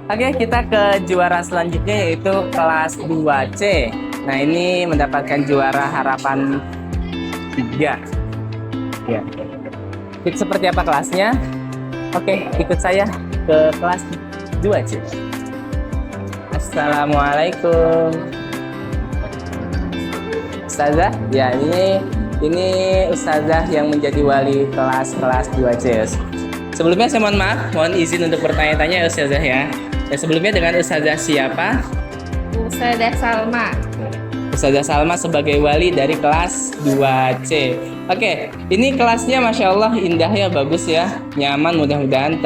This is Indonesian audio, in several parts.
Oke, kita ke juara selanjutnya yaitu kelas 2C. Nah, ini mendapatkan juara harapan 3. Ya. Itu seperti apa kelasnya? Oke, ikut saya ke kelas 2C. Assalamualaikum. Ustazah, ya ini Ustazah yang menjadi wali kelas 2C. Sebelumnya saya mohon izin untuk bertanya-tanya ya Ustazah ya. Sebelumnya dengan Ustazah siapa? Ustazah Salma. Ustazah Salma sebagai wali dari kelas 2C. Oke, ini kelasnya Masya Allah indah ya, bagus ya, nyaman, mudah-mudahan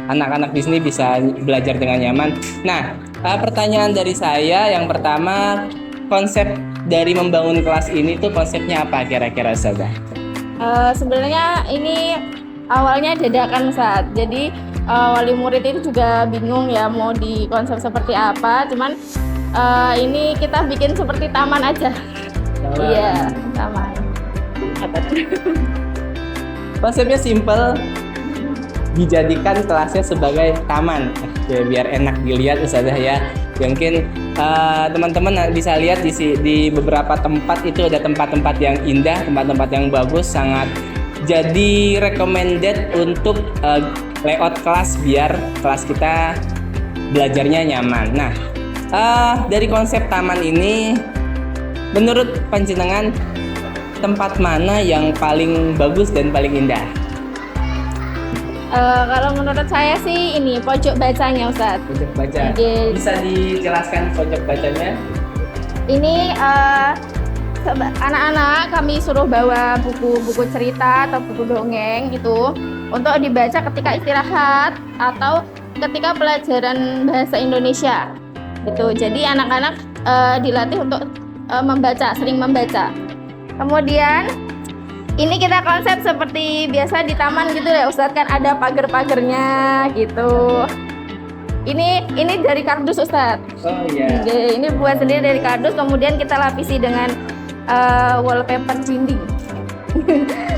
anak-anak di sini bisa belajar dengan nyaman. Nah, pertanyaan dari saya yang pertama, konsep dari membangun kelas ini tuh konsepnya apa kira-kira Ustazah? Sebenarnya ini awalnya dadakan Ustaz. Jadi wali murid itu juga bingung ya mau di konsep seperti apa. Cuman ini kita bikin seperti taman aja. Iya, taman. Konsepnya simple, dijadikan kelasnya sebagai taman ya, biar enak dilihat Ustazah ya. Mungkin teman-teman bisa lihat di beberapa tempat itu ada tempat-tempat yang indah, tempat-tempat yang bagus, sangat jadi recommended untuk layout kelas biar kelas kita belajarnya nyaman. Nah, dari konsep taman ini, menurut panjenengan tempat mana yang paling bagus dan paling indah? Kalau menurut saya sih ini pojok bacanya Ustaz. Pojok baca. Yes. Bisa dijelaskan pojok bacanya? Ini anak-anak kami suruh bawa buku-buku cerita atau buku dongeng gitu untuk dibaca ketika istirahat atau ketika pelajaran bahasa Indonesia gitu. Jadi anak-anak dilatih untuk membaca, sering membaca. Kemudian ini kita konsep seperti biasa di taman gitu ya Ustadz, kan ada pagar-pagarnya gitu. Ini dari kardus Ustadz. Oh iya. Ini buat sendiri dari kardus, kemudian kita lapisi dengan wallpaper dinding.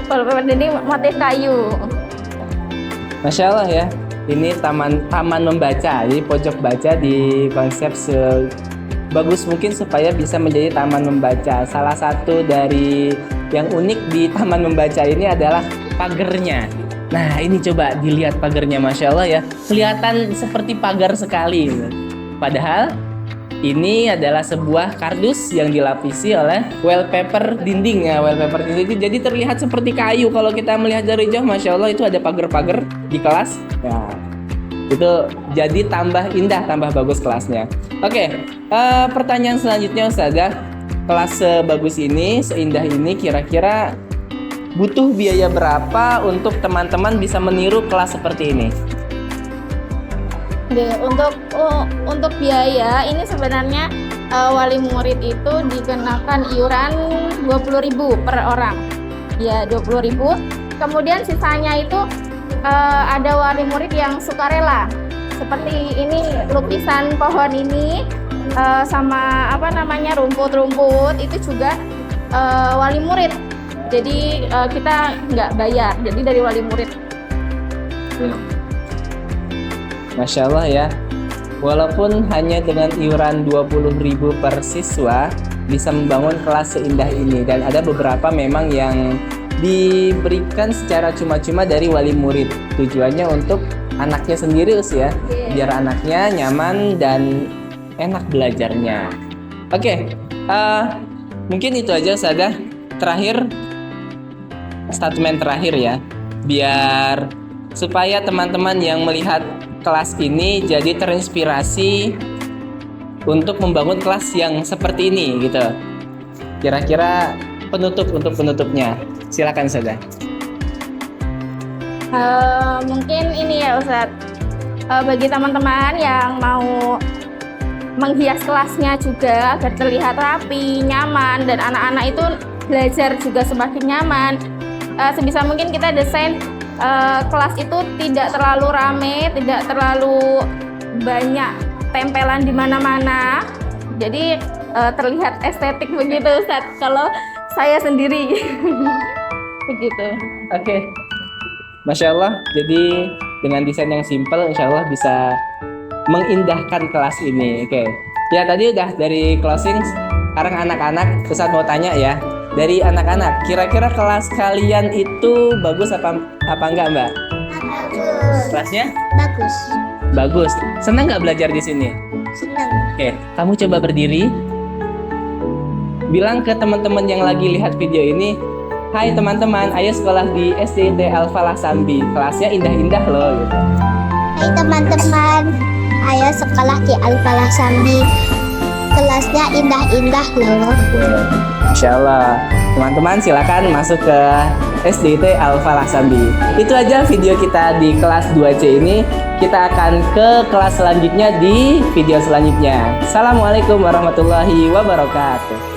Wallpaper dinding motif kayu. Masya Allah ya. Ini taman membaca. Jadi pojok baca di konsep bagus mungkin supaya bisa menjadi taman membaca. Salah satu dari yang unik di taman membaca ini adalah pagernya. Nah, ini coba dilihat pagernya, Masya Allah ya. Kelihatan seperti pagar sekali. Padahal ini adalah sebuah kardus yang dilapisi oleh wallpaper dinding ya, wallpaper dinding. Jadi terlihat seperti kayu kalau kita melihat dari jauh. Masya Allah, itu ada pagar-pagar di kelas. Ya, itu jadi tambah indah, tambah bagus kelasnya. Oke, pertanyaan selanjutnya Ustazah, kelas sebagus ini, seindah ini, kira-kira butuh biaya berapa untuk teman-teman bisa meniru kelas seperti ini? Untuk biaya ini sebenarnya wali murid itu dikenakan iuran 20.000 per orang. Ya, 20.000. Kemudian sisanya itu ada wali murid yang sukarela. Seperti ini lukisan pohon ini sama rumput-rumput itu juga wali murid. Jadi kita nggak bayar. Jadi dari wali murid. Masya Allah ya. Walaupun hanya dengan iuran 20.000 per siswa bisa membangun kelas seindah ini, dan ada beberapa memang yang diberikan secara cuma-cuma dari wali murid. Tujuannya untuk anaknya sendiri ya, biar anaknya nyaman dan enak belajarnya. Oke, mungkin itu aja Ustazah. Terakhir, statement terakhir ya, biar supaya teman-teman yang melihat kelas ini jadi terinspirasi untuk membangun kelas yang seperti ini gitu. Kira-kira penutupnya, silakan Ustazah. Mungkin ini ya Ustadz, bagi teman-teman yang mau menghias kelasnya juga agar terlihat rapi, nyaman, dan anak-anak itu belajar juga semakin nyaman, sebisa mungkin kita desain kelas itu tidak terlalu rame, tidak terlalu banyak tempelan di mana-mana, jadi terlihat estetik begitu Ustadz, kalau saya sendiri. Begitu. Oke. Masya Allah, jadi dengan desain yang simpel insya Allah bisa mengindahkan kelas ini. Oke. Ya tadi udah dari closing. Sekarang anak-anak, Ustadz mau tanya ya. Dari anak-anak, kira-kira kelas kalian itu bagus apa enggak, Mbak? Bagus. Kelasnya Bagus. bagus. Senang nggak belajar di sini? Senang. Oke, kamu coba berdiri. Bilang ke teman-teman yang lagi lihat video ini, "Hai teman-teman, ayo sekolah di SDIT Al-Falah Sambi. Kelasnya indah-indah loh." Gitu. Hai teman-teman, ayo sekolah di Al-Falah Sambi. Kelasnya indah-indah loh. Masya Allah. Teman-teman silakan masuk ke SDIT Al-Falah Sambi. Itu aja video kita di kelas 2C ini. Kita akan ke kelas selanjutnya di video selanjutnya. Assalamualaikum warahmatullahi wabarakatuh.